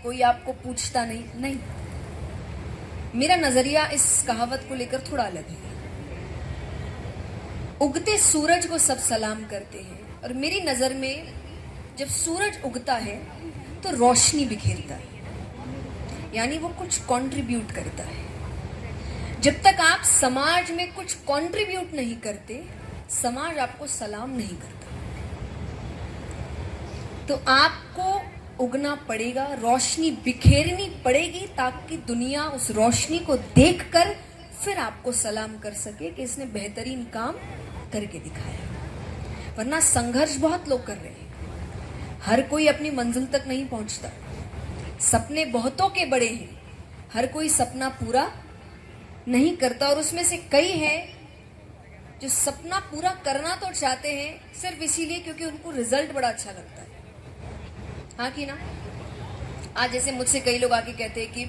कोई आपको पूछता नहीं। नहीं, मेरा नजरिया इस कहावत को लेकर थोड़ा अलग है। उगते सूरज को सब सलाम करते हैं, और मेरी नजर में जब सूरज उगता है तो रोशनी बिखेरता है, यानी वो कुछ कंट्रीब्यूट करता है। जब तक आप समाज में कुछ कंट्रीब्यूट नहीं करते, समाज आपको सलाम नहीं करता। तो आपको उगना पड़ेगा, रोशनी बिखेरनी पड़ेगी, ताकि दुनिया उस रोशनी को देखकर फिर आपको सलाम कर सके कि इसने बेहतरीन काम करके दिखाया। वरना संघर्ष बहुत लोग कर रहे हैं, हर कोई अपनी मंजिल तक नहीं पहुंचता। सपने बहुतों के बड़े हैं, हर कोई सपना पूरा नहीं करता, और उसमें से कई हैं जो सपना पूरा करना तो चाहते हैं सिर्फ इसीलिए क्योंकि उनको रिजल्ट बड़ा अच्छा लगता है। हाँ कि ना? आज जैसे मुझसे कई लोग आके कहते हैं कि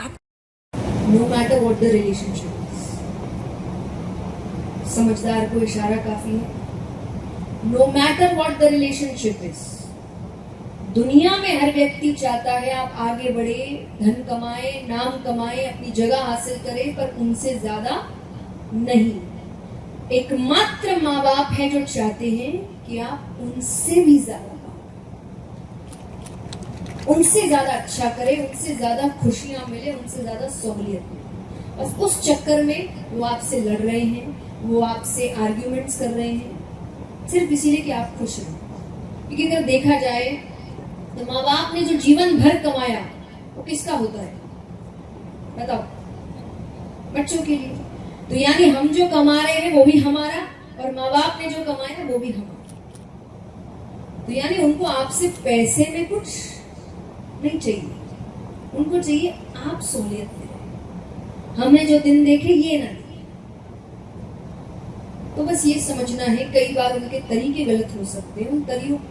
आप no matter what the relationship, समझदार को इशारा काफी है। No matter what the relationship is, दुनिया में हर व्यक्ति चाहता है आप आगे बढ़े, धन कमाए, नाम कमाए, अपनी जगह हासिल करें, पर उनसे ज्यादा नहीं। एकमात्र माँ बाप है जो चाहते हैं कि आप उनसे भी ज्यादा, उनसे ज्यादा अच्छा करें, उनसे ज्यादा खुशियां मिले, उनसे ज्यादा सहूलियत मिले। बस उस चक्कर में वो आपसे लड़ रहे हैं, वो आपसे आर्ग्यूमेंट्स कर रहे हैं, सिर्फ इसीलिए कि आप खुश रहें। क्योंकि अगर देखा जाए तो माँ बाप ने जो जीवन भर कमाया वो किसका होता है? बताओ, बच्चों के लिए। तो यानी हम जो कमा रहे हैं वो भी हमारा, और माँ बाप ने जो कमाया वो भी हमारा। तो यानी उनको आपसे पैसे में कुछ नहीं चाहिए, उनको चाहिए आप सहूलियत दें। हमने जो दिन देखे ये ना देखे। तो बस ये समझना है, कई बार उनके तरीके गलत हो सकते हैं, उन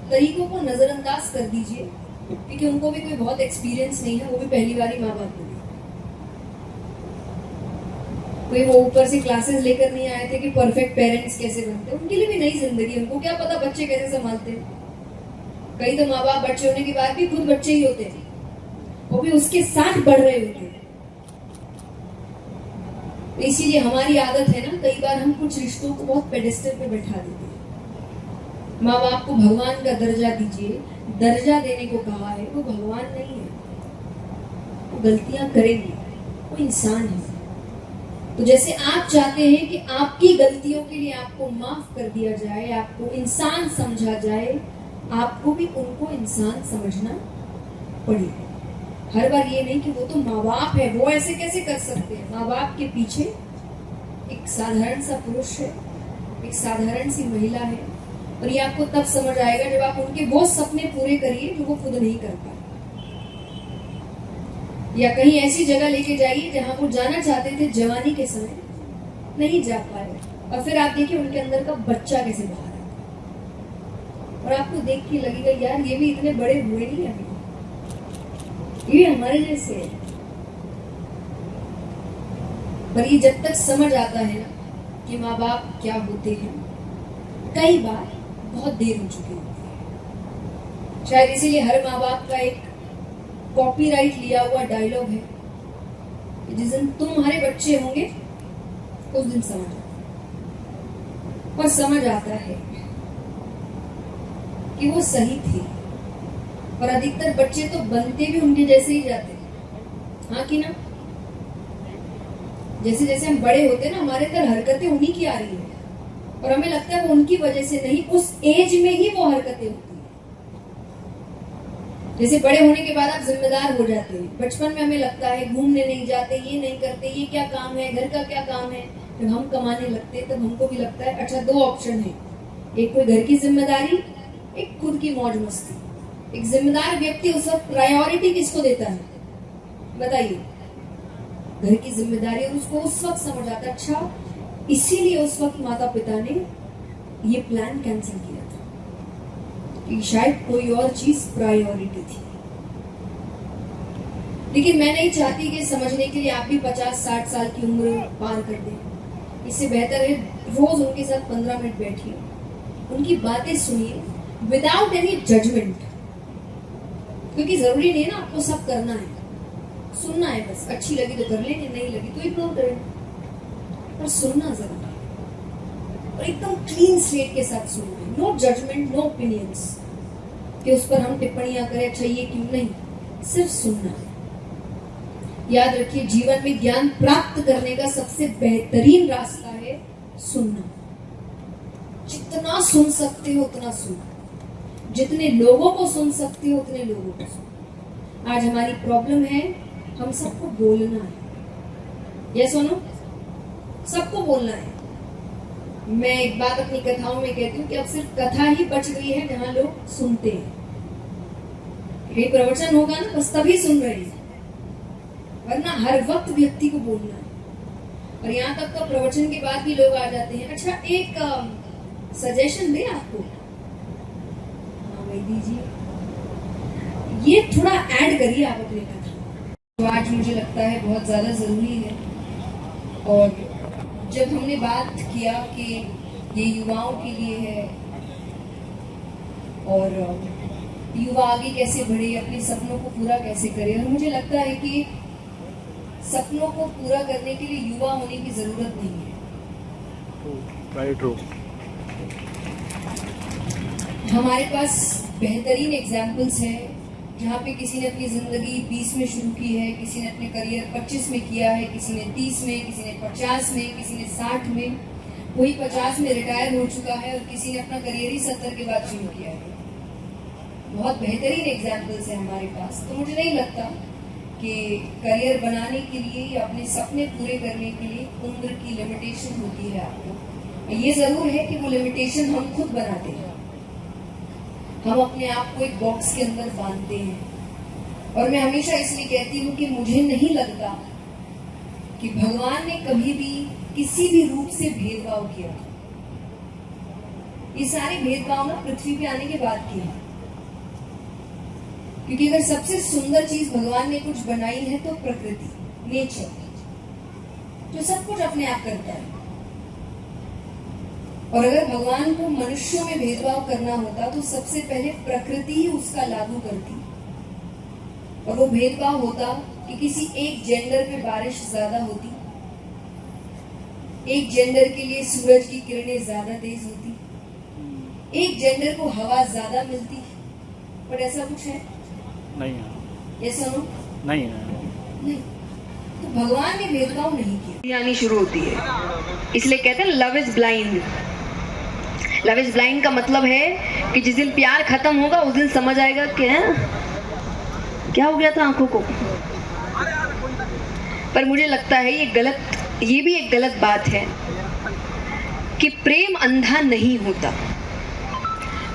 तरीकों को नजरअंदाज कर दीजिए, क्योंकि उनको भी कोई बहुत एक्सपीरियंस नहीं है, वो भी पहली बार ही माँ बाप बने। कोई वो ऊपर से क्लासेस लेकर नहीं आए थे कि परफेक्ट पेरेंट्स कैसे बनते हैं, उनके लिए भी नई जिंदगी, उनको क्या पता बच्चे कैसे संभालते हैं। कई तो माँ बाप बच्चे होने के बाद भी खुद बच्चे ही होते हैं, वो भी उसके साथ बढ़ रहे होते हैं। इसीलिए हमारी आदत है ना, कई बार हम कुछ रिश्तों को बहुत पेडेस्टल पे बैठा देते हैं। माँ बाप को भगवान का दर्जा दीजिए, दर्जा देने को कहा है, वो भगवान नहीं है, वो गलतियां करेंगे, वो इंसान है। तो जैसे आप चाहते हैं कि आपकी गलतियों के लिए आपको माफ कर दिया जाए, आपको इंसान समझा जाए, आपको भी उनको इंसान समझना पड़ेगा। हर बार ये नहीं कि वो तो माँ बाप है, वो ऐसे कैसे कर सकते हैं। माँ बाप के पीछे एक साधारण सा पुरुष है, एक साधारण सी महिला है, और ये आपको तब समझ आएगा जब आप उनके वो सपने पूरे करिए जो वो खुद नहीं कर पाए, या कहीं ऐसी जगह लेके जाइए जहां वो जाना चाहते थे, जवानी के समय नहीं जा पाए, और फिर आप देखिए उनके अंदर का बच्चा कैसे बाहर आता, और आपको देख के लगेगा यार ये भी इतने बड़े हुए नहीं अभी, ये हमारे जैसे है। पर ये जब तक समझ आता है ना कि माँ बाप क्या होते हैं, कई बार बहुत देर हो चुकी होती है। शायद इसीलिए हर माँ बाप का एक कॉपीराइट लिया हुआ डायलॉग है कि जिस दिन तुम्हारे बच्चे होंगे उस दिन समझ आता, और समझ आता है कि वो सही थे, और अधिकतर बच्चे तो बनते भी उनके जैसे ही जाते हैं। हाँ कि ना? जैसे जैसे हम बड़े होते हैं ना, हमारे अंदर हरकतें उन्हीं की आ रही है, और हमें लगता है वो उनकी वजह से नहीं, उस एज में ही वो हरकतें होती है। जैसे बड़े होने के बाद आप जिम्मेदार हो जाते हैं, बचपन में हमें लगता है घूमने नहीं जाते, ये नहीं करते, ये क्या काम है, घर का क्या काम है। जब हम कमाने लगते हैं तब हमको भी लगता है अच्छा दो ऑप्शन है, एक कोई घर की जिम्मेदारी, एक खुद की मौज मस्ती। एक जिम्मेदार व्यक्ति उस वक्त प्रायोरिटी किसको देता है बताइए? घर की जिम्मेदारी। और उसको उस वक्त समझ आता, अच्छा इसीलिए उस वक्त माता पिता ने ये प्लान कैंसिल किया था कि शायद कोई और चीज प्रायोरिटी थी। लेकिन मैं नहीं चाहती कि समझने के लिए आप भी 50-60 साल की उम्र पार कर दें। इससे बेहतर है रोज उनके साथ 15 मिनट बैठिए, उनकी बातें सुनिए विदाउट एनी जजमेंट। क्योंकि जरूरी नहीं है ना आपको सब करना है, सुनना है बस। अच्छी लगी तो कर लेंगे, नहीं लगी तो इग्नोर करें, पर सुनना जरूरी है। और एकदम क्लीन स्लेट के साथ सुनना है, नो जजमेंट, नो ओपिनियंस कि उस पर हम टिप्पणियां करें, अच्छा ये क्यों, नहीं, सिर्फ सुनना है। याद रखिए, जीवन में ज्ञान प्राप्त करने का सबसे बेहतरीन रास्ता है सुनना। जितना सुन सकते हो उतना सुनो, जितने लोगों को सुन सकते हो उतने लोगों को सुनो। आज हमारी प्रॉब्लम है, हम सबको बोलना है। ये सुनो, सबको बोलना है। मैं एक बात अपनी कथाओं में कहती हूँ कि अब सिर्फ कथा ही बच गई है जहां लोग सुनते हैं। कहीं प्रवचन होगा ना, बस तभी सुन रहे हैं, वरना हर वक्त व्यक्ति को बोलना है। और यहाँ तक तो प्रवचन के बाद भी लोग आ जाते हैं, अच्छा एक सजेशन दे आपको, हाँ भाई दीजिए, ये थोड़ा ऐड करिए आप अपने कथा। तो आज मुझे लगता है बहुत ज्यादा जरूरी है। और जब हमने बात किया कि ये युवाओं के लिए है और युवा आगे कैसे बढ़े, अपने सपनों को पूरा कैसे करे, और मुझे लगता है कि सपनों को पूरा करने के लिए युवा होने की जरूरत नहीं है। राइट। हमारे पास बेहतरीन एग्जाम्पल्स हैं जहाँ पे किसी ने अपनी जिंदगी 20 में शुरू की है, किसी ने अपने करियर 25 में किया है, किसी ने 30 में, किसी ने 50 में, किसी ने 60 में, कोई 50 में रिटायर हो चुका है और किसी ने अपना करियर ही 70 के बाद शुरू किया है। बहुत बेहतरीन एग्जाम्पल्स है हमारे पास। तो मुझे नहीं लगता कि करियर बनाने के लिए या अपने सपने पूरे करने के लिए उम्र की लिमिटेशन होती है आपको। ये जरूर है कि वो लिमिटेशन हम खुद बनाते हैं, हम अपने आप को एक बॉक्स के अंदर बांधते हैं। और मैं हमेशा इसलिए कहती हूँ कि मुझे नहीं लगता कि भगवान ने कभी भी किसी भी रूप से भेदभाव किया। ये सारे भेदभाव ना पृथ्वी पे आने के बाद किए, क्योंकि अगर सबसे सुंदर चीज भगवान ने कुछ बनाई है तो प्रकृति, नेचर, जो सब कुछ अपने आप करता है। और अगर भगवान को मनुष्यों में भेदभाव करना होता तो सबसे पहले प्रकृति ही उसका लागू करती, और वो भेदभाव होता कि किसी एक जेंडर पे बारिश ज्यादा होती, एक जेंडर के लिए सूरज की किरणें ज्यादा तेज होती, एक जेंडर को हवा ज्यादा मिलती। पर ऐसा कुछ है नहीं है। ये सुनो, नहीं है। नहीं। तो भगवान ने भेदभाव नहीं किया। आनी शुरू होती है, इसलिए कहते हैं love is blind. Love is blind का मतलब है कि जिस दिन प्यार खत्म होगा उस दिन समझ आएगा कि क्या हो गया था आंखों को। पर मुझे लगता है ये भी एक गलत बात है कि प्रेम अंधा नहीं होता,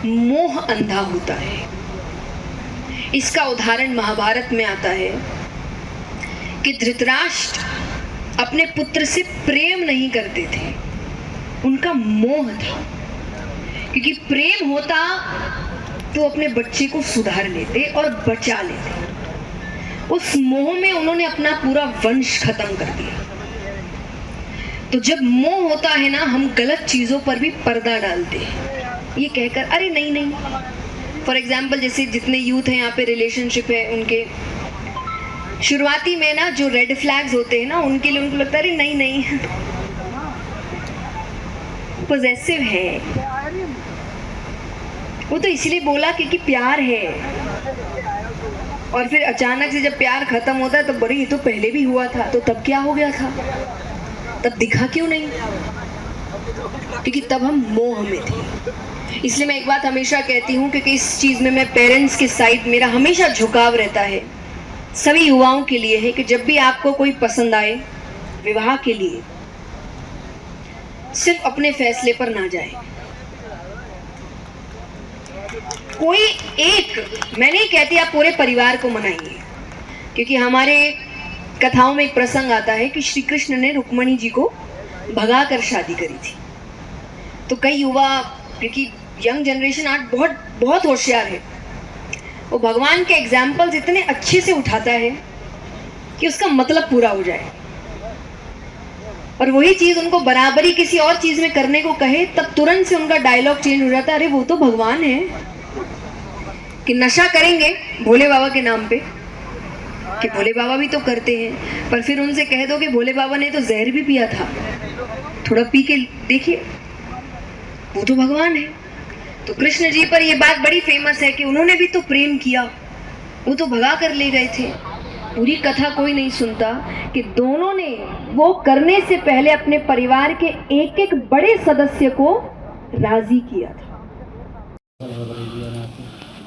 मोह अंधा होता है। इसका उदाहरण महाभारत में आता है कि धृतराष्ट्र अपने पुत्र से प्रेम नहीं करते थे, उनका मोह था। क्योंकि प्रेम होता तो अपने बच्चे को सुधार लेते और बचा लेते, उस मोह में उन्होंने अपना पूरा वंश खत्म कर दिया। तो जब मोह होता है ना, हम गलत चीजों पर भी पर्दा डालते हैं, ये कहकर अरे नहीं नहीं। फॉर एग्जाम्पल जैसे जितने यूथ हैं यहाँ पे, रिलेशनशिप है उनके, शुरुआती में ना जो रेड फ्लैग्स होते हैं ना, उनके लिए उनको लगता है अरे नहीं नहीं, पॉजेसिव है, वो तो इसलिए बोला क्योंकि प्यार है। और फिर अचानक से जब प्यार खत्म होता है तो बड़ी, ये तो पहले भी हुआ था, तो तब क्या हो गया था, तब दिखा क्यों नहीं? क्योंकि तब हम मोह में थे। इसलिए मैं एक बात हमेशा कहती हूँ, क्योंकि इस चीज में मैं पेरेंट्स के साइड मेरा हमेशा झुकाव रहता है, सभी युवाओं के लिए है कि जब भी आपको कोई पसंद आए विवाह के लिए, सिर्फ अपने फैसले पर ना जाए। कोई एक, मैं नहीं कहती आप पूरे परिवार को मनाइए, क्योंकि हमारे कथाओं में एक प्रसंग आता है कि श्री कृष्ण ने रुक्मणी जी को भगाकर शादी करी थी। तो कई युवा, क्योंकि यंग जनरेशन आज बहुत बहुत होशियार है, वो भगवान के एग्जाम्पल्स इतने अच्छे से उठाता है कि उसका मतलब पूरा हो जाए, और वही चीज उनको बराबरी किसी और चीज में करने को कहे, तब तुरंत से उनका डायलॉग चेंज हो जाता है, अरे वो तो भगवान है, कि नशा करेंगे भोले बाबा के नाम पे, कि भोले बाबा भी तो करते हैं, पर फिर उनसे कह दो कि भोले बाबा ने तो जहर भी पिया था, थोड़ा पी के देखिए, वो तो भगवान है। तो कृष्ण जी पर ये बात बड़ी फेमस है कि उन्होंने भी तो प्रेम किया, वो तो भगा कर ले गए थे। पूरी कथा कोई नहीं सुनता कि दोनों ने वो करने से पहले अपने परिवार के एक एक बड़े सदस्य को राजी किया था।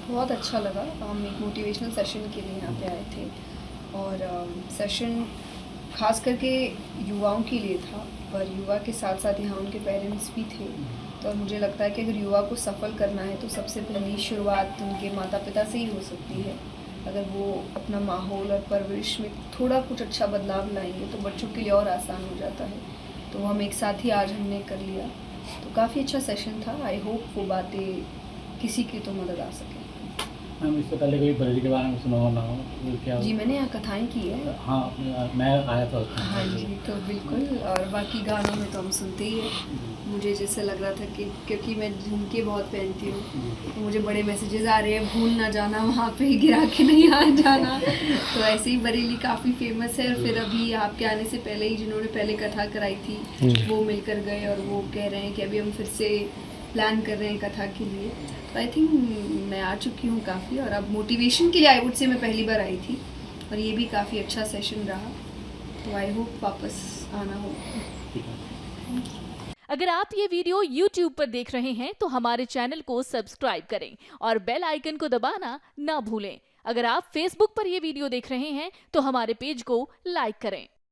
बहुत अच्छा लगा। हम एक मोटिवेशनल सेशन के लिए यहाँ पे आए थे और सेशन खास करके युवाओं के लिए था, पर युवा के साथ साथ यहाँ उनके पेरेंट्स भी थे। तो मुझे लगता है कि अगर युवा को सफल करना है तो सबसे पहली शुरुआत उनके माता पिता से ही हो सकती है। अगर वो अपना माहौल और परवरिश में थोड़ा कुछ अच्छा बदलाव लाएंगे तो बच्चों के लिए और आसान हो जाता है। तो हम एक साथ ही आज हमने कर लिया, तो काफ़ी अच्छा सेशन था। आई होप वो बातें किसी की तो मदद आ सके। मैम इससे पहले कभी बरेली के बारे में सुना हो ना हो तो क्या? जी मैंने यहाँ कथाएं की है। हाँ, मैं आया था उसमें। हाँ जी, तो बिल्कुल। और बाकी गानों में तो हम सुनते ही हैं। मुझे जैसे लग रहा था कि क्योंकि मैं झुमके बहुत पहनती हूँ तो मुझे बड़े मैसेजेस आ रहे हैं, भूल ना जाना वहाँ पे गिरा के नहीं आ जाना। तो ऐसे ही बरेली काफ़ी फेमस है। और फिर अभी आपके आने से पहले ही जिन्होंने पहले कथा कराई थी वो मिलकर गए और वो कह रहे हैं कि अभी हम फिर से प्लान कर रहे हैं कथा के लिए। तो आई थिंक मैं आ चुकी हूँ काफ़ी, और अब मोटिवेशन के लिए आई वुड से मैं पहली बार आई थी और ये भी काफ़ी अच्छा सेशन रहा। तो आई होप वापस आना हो। अगर आप ये वीडियो YouTube पर देख रहे हैं तो हमारे चैनल को सब्सक्राइब करें और बेल आइकन को दबाना ना भूलें। अगर आप Facebook पर ये वीडियो देख रहे हैं तो हमारे पेज को लाइक करें।